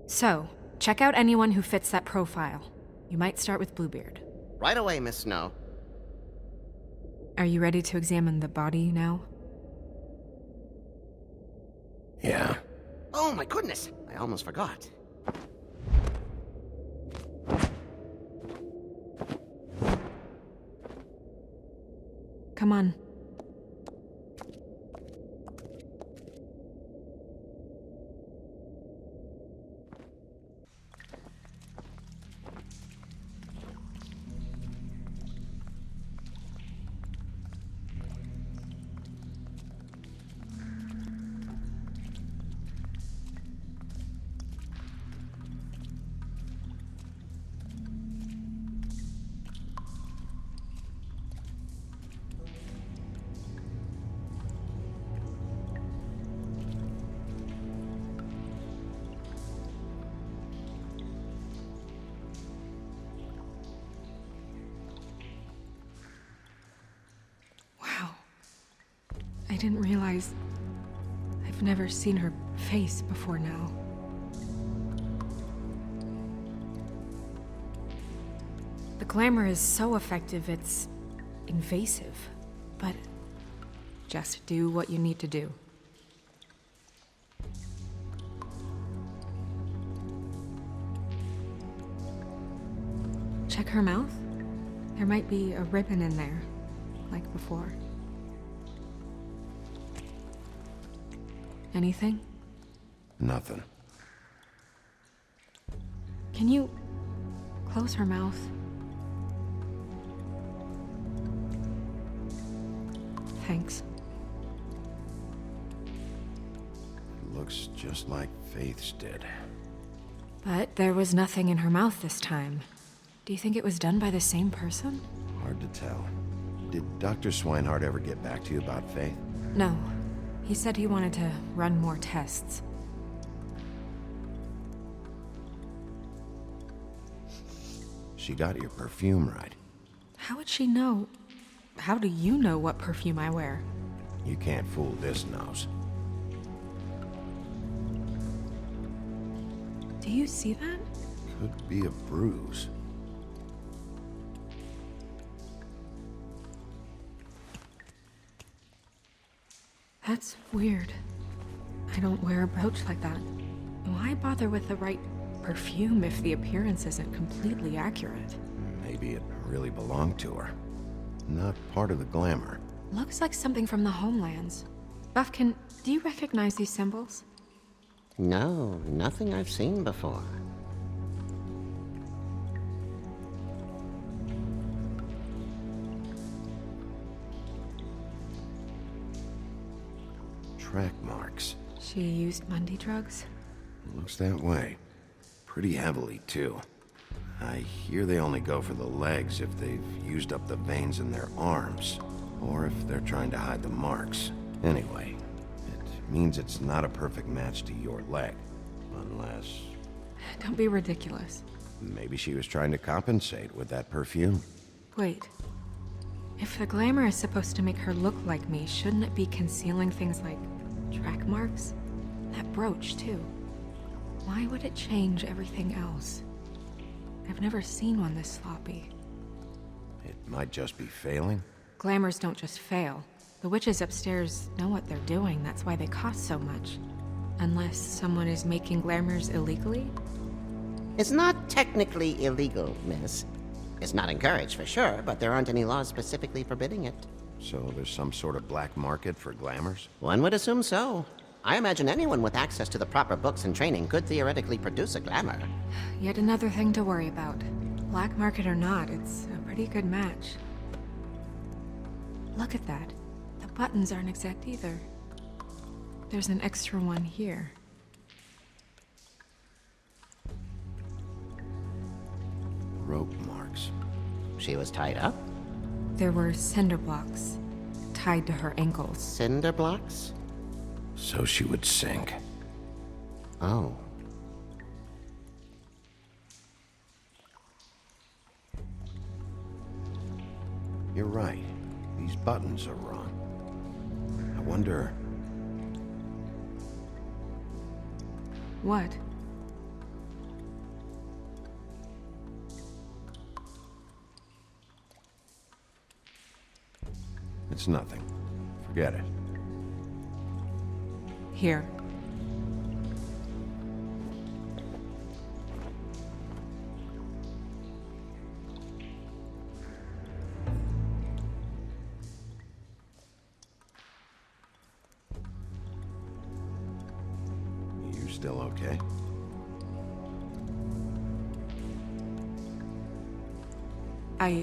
So, check out anyone who fits that profile. You might start with Bluebeard. Right away, Miss Snow. Are you ready to examine the body now? Yeah. Oh my goodness, I almost forgot. Come on. I didn't realize I've never seen her face before now. The glamour is so effective, it's invasive. But just do what you need to do. Check her mouth. There might be a ribbon in there, like before. Anything? Nothing. Can you close her mouth? Thanks. Looks just like Faith's did. But there was nothing in her mouth this time. Do you think it was done by the same person? Hard to tell. Did Dr. Swinehart ever get back to you about Faith? No. He said he wanted to run more tests. She got your perfume right. How would she know? How do you know what perfume I wear? You can't fool this nose. Do you see that? Could be a bruise. That's weird. I don't wear a brooch like that. Why bother with the right perfume if the appearance isn't completely accurate? Maybe it really belonged to her. Not part of the glamour. Looks like something from the homelands. Buffkin, do you recognize these symbols? No, nothing I've seen before. Track marks. She used Mundy drugs? Looks that way. Pretty heavily, too. I hear they only go for the legs if they've used up the veins in their arms, or if they're trying to hide the marks. Anyway, it means it's not a perfect match to your leg, unless... Don't be ridiculous. Maybe she was trying to compensate with that perfume. Wait. If the glamour is supposed to make her look like me, shouldn't it be concealing things like track marks? That brooch, too. Why would it change everything else? I've never seen one this sloppy. It might just be failing. Glamours don't just fail. The witches upstairs know what they're doing, that's why they cost so much. Unless someone is making glamours illegally? It's not technically illegal, miss. It's not encouraged for sure, but there aren't any laws specifically forbidding it. So there's some sort of black market for glamours? One would assume so. I imagine anyone with access to the proper books and training could theoretically produce a glamour. Yet another thing to worry about. Black market or not, it's a pretty good match. Look at that. The buttons aren't exact either. There's an extra one here. Rope marks. She was tied up? There were cinder blocks tied to her ankles. Cinder blocks? So she would sink. Oh. You're right. These buttons are wrong. I wonder... What? It's nothing. Forget it. Here. You still okay?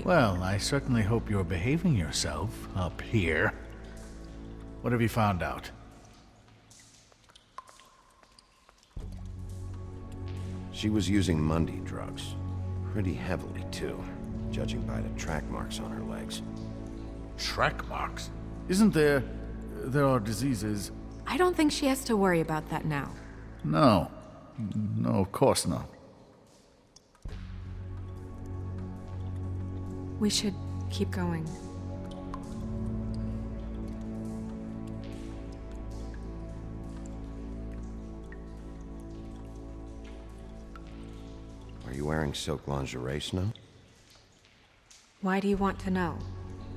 Well, I certainly hope you're behaving yourself up here. What have you found out? She was using mundy drugs. Pretty heavily, too, judging by the track marks on her legs. Track marks? Isn't there... there are diseases... I don't think she has to worry about that now. No. No, of course not. We should keep going. Are you wearing silk lingerie, Snow? Why do you want to know?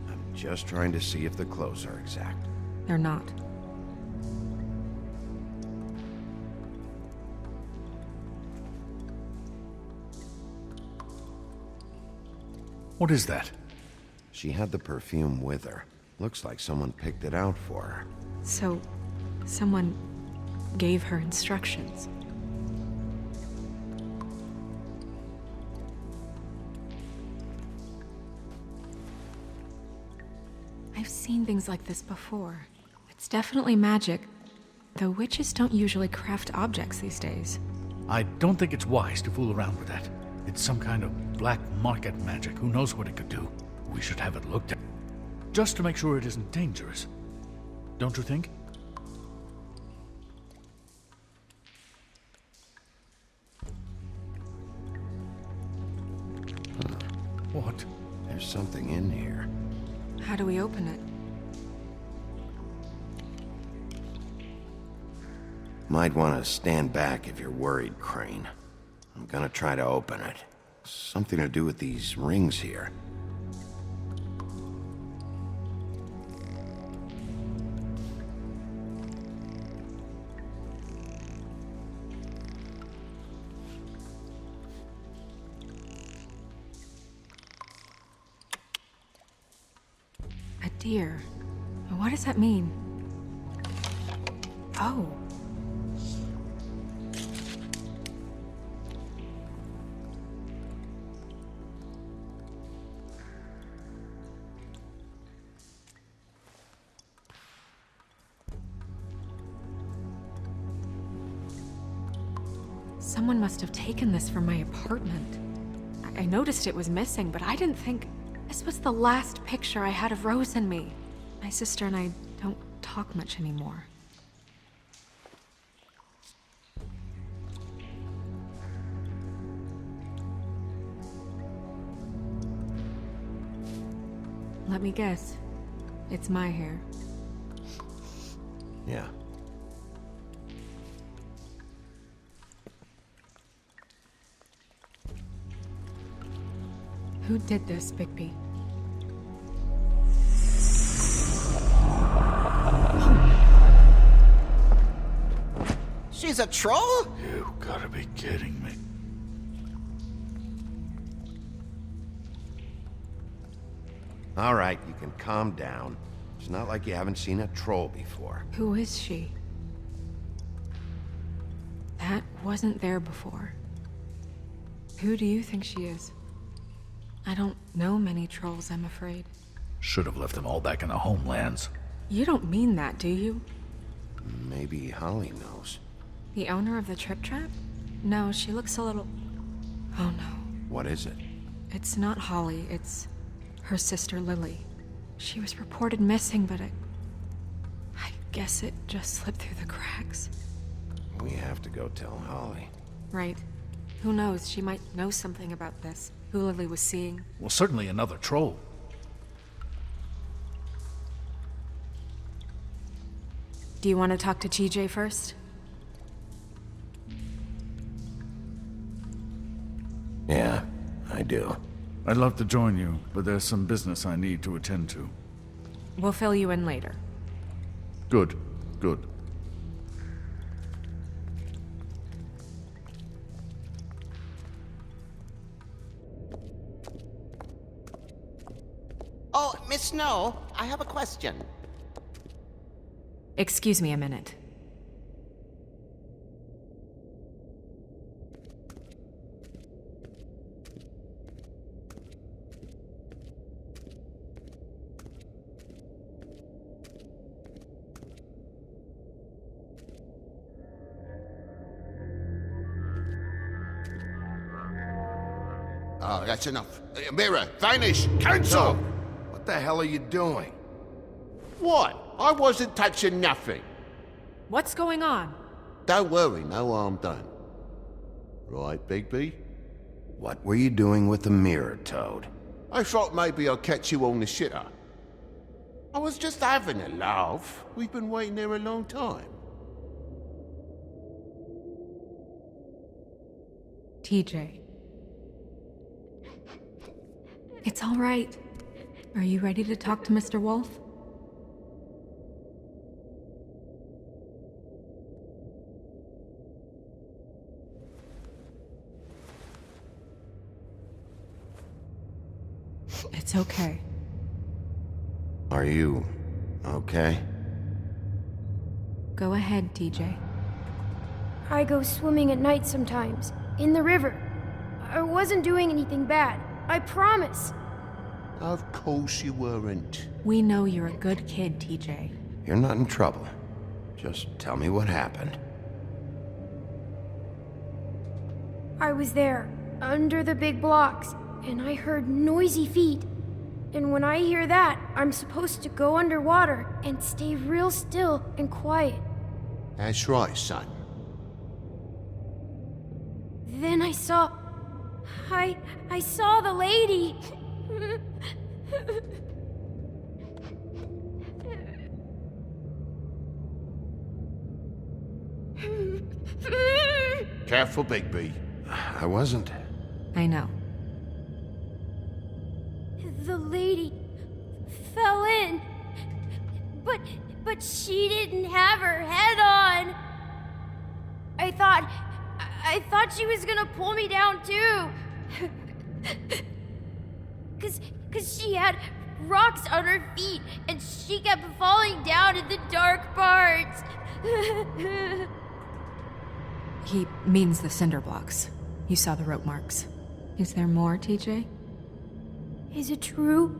I'm just trying to see if the clothes are exact. They're not. What is that? She had the perfume with her. Looks like someone picked it out for her. So, someone gave her instructions. I've seen things like this before. It's definitely magic, though witches don't usually craft objects these days. I don't think it's wise to fool around with that. It's some kind of black market magic. Who knows what it could do? We should have it looked at. Just to make sure it isn't dangerous. Don't you think? What? There's something in here. How do we open it? Might want to stand back if you're worried, Crane. I'm gonna try to open it. Something to do with these rings here. A deer. What does that mean? Oh. Someone must have taken this from my apartment. I noticed it was missing, but I didn't think... This was the last picture I had of Rose and me. My sister and I don't talk much anymore. Let me guess. It's my hair. Yeah. Who did this, Bigby? She's a troll? You gotta be kidding me. All right, you can calm down. It's not like you haven't seen a troll before. Who is she? That wasn't there before. Who do you think she is? I don't know many trolls, I'm afraid. Should have left them all back in the homelands. You don't mean that, do you? Maybe Holly knows. The owner of the Trip Trap? No, she looks a little... Oh no. What is it? It's not Holly, it's her sister Lily. She was reported missing, but I guess it just slipped through the cracks. We have to go tell Holly. Right. Who knows, she might know something about this. Who Lily was seeing. Well, certainly another troll. Do you want to talk to TJ first? Yeah, I do. I'd love to join you, but there's some business I need to attend to. We'll fill you in later. Good, good. Oh, Miss Snow, I have a question. Excuse me a minute. Oh, that's enough. Mirror, vanish, cancel! What the hell are you doing? What? I wasn't touching nothing. What's going on? Don't worry, no harm done. Right, Bigby? What were you doing with the mirror, Toad? I thought maybe I'd catch you on the shitter. I was just having a laugh. We've been waiting there a long time. TJ. It's all right. Are you ready to talk to Mr. Wolf? It's okay. Are you okay? Go ahead, TJ. I go swimming at night sometimes, in the river. I wasn't doing anything bad, I promise. Of course you weren't. We know you're a good kid, TJ. You're not in trouble. Just tell me what happened. I was there, under the big blocks, and I heard noisy feet. And when I hear that, I'm supposed to go underwater and stay real still and quiet. That's right, son. Then I saw the lady. Careful, Bigby. I wasn't. I know. The lady fell in. But she didn't have her head on. I thought she was gonna pull me down too. Cause she had rocks on her feet and she kept falling down in the dark parts. He means the cinder blocks. You saw the rope marks. Is there more, TJ? Is it true?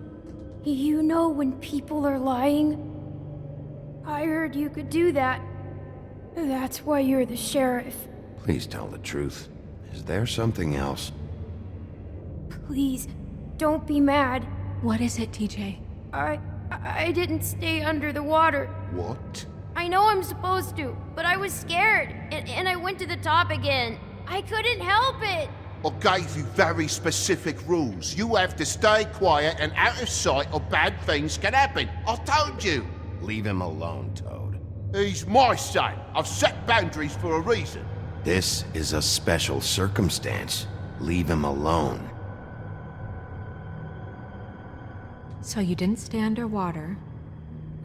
You know when people are lying? I heard you could do that. That's why you're the sheriff. Please tell the truth. Is there something else? Please, don't be mad. What is it, TJ? I didn't stay under the water. What? I know I'm supposed to, but I was scared, and I went to the top again. I couldn't help it. I gave you very specific rules. You have to stay quiet and out of sight or bad things can happen. I told you. Leave him alone, Toad. He's my son. I've set boundaries for a reason. This is a special circumstance. Leave him alone. So you didn't stay underwater.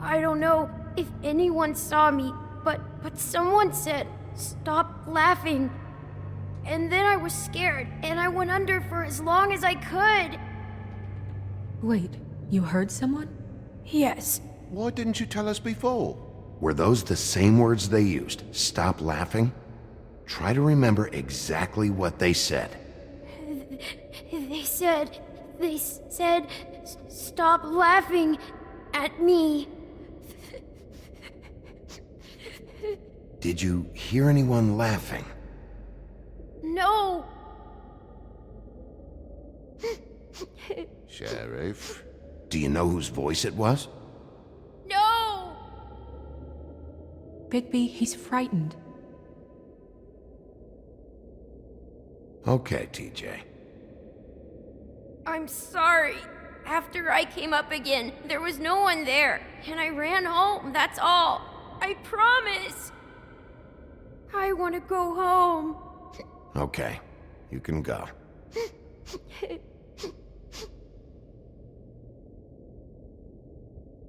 I don't know if anyone saw me, but someone said, "Stop laughing." And then I was scared, and I went under for as long as I could. Wait, you heard someone? Yes. Why didn't you tell us before? Were those the same words they used? Stop laughing? Try to remember exactly what they said. They said, "Stop laughing at me." Did you hear anyone laughing? No. Sheriff? Do you know whose voice it was? No. Bigby, he's frightened. Okay, TJ. I'm sorry. After I came up again, there was no one there, and I ran home, that's all. I promise. I want to go home. Okay, you can go.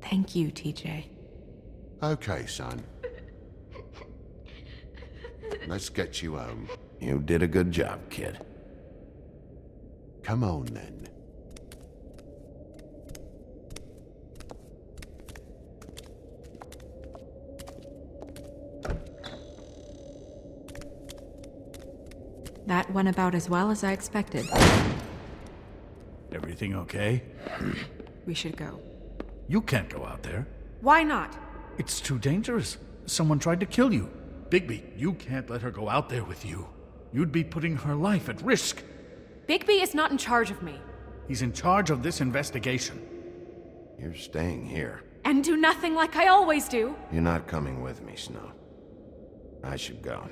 They Thank you, TJ. Okay, son. Let's get you home. You did a good job, kid. Come on, then. That went about as well as I expected. Everything okay? We should go. You can't go out there. Why not? It's too dangerous. Someone tried to kill you. Bigby, you can't let her go out there with you. You'd be putting her life at risk. Bigby is not in charge of me. He's in charge of this investigation. You're staying here. And do nothing like I always do. You're not coming with me, Snow. I should go.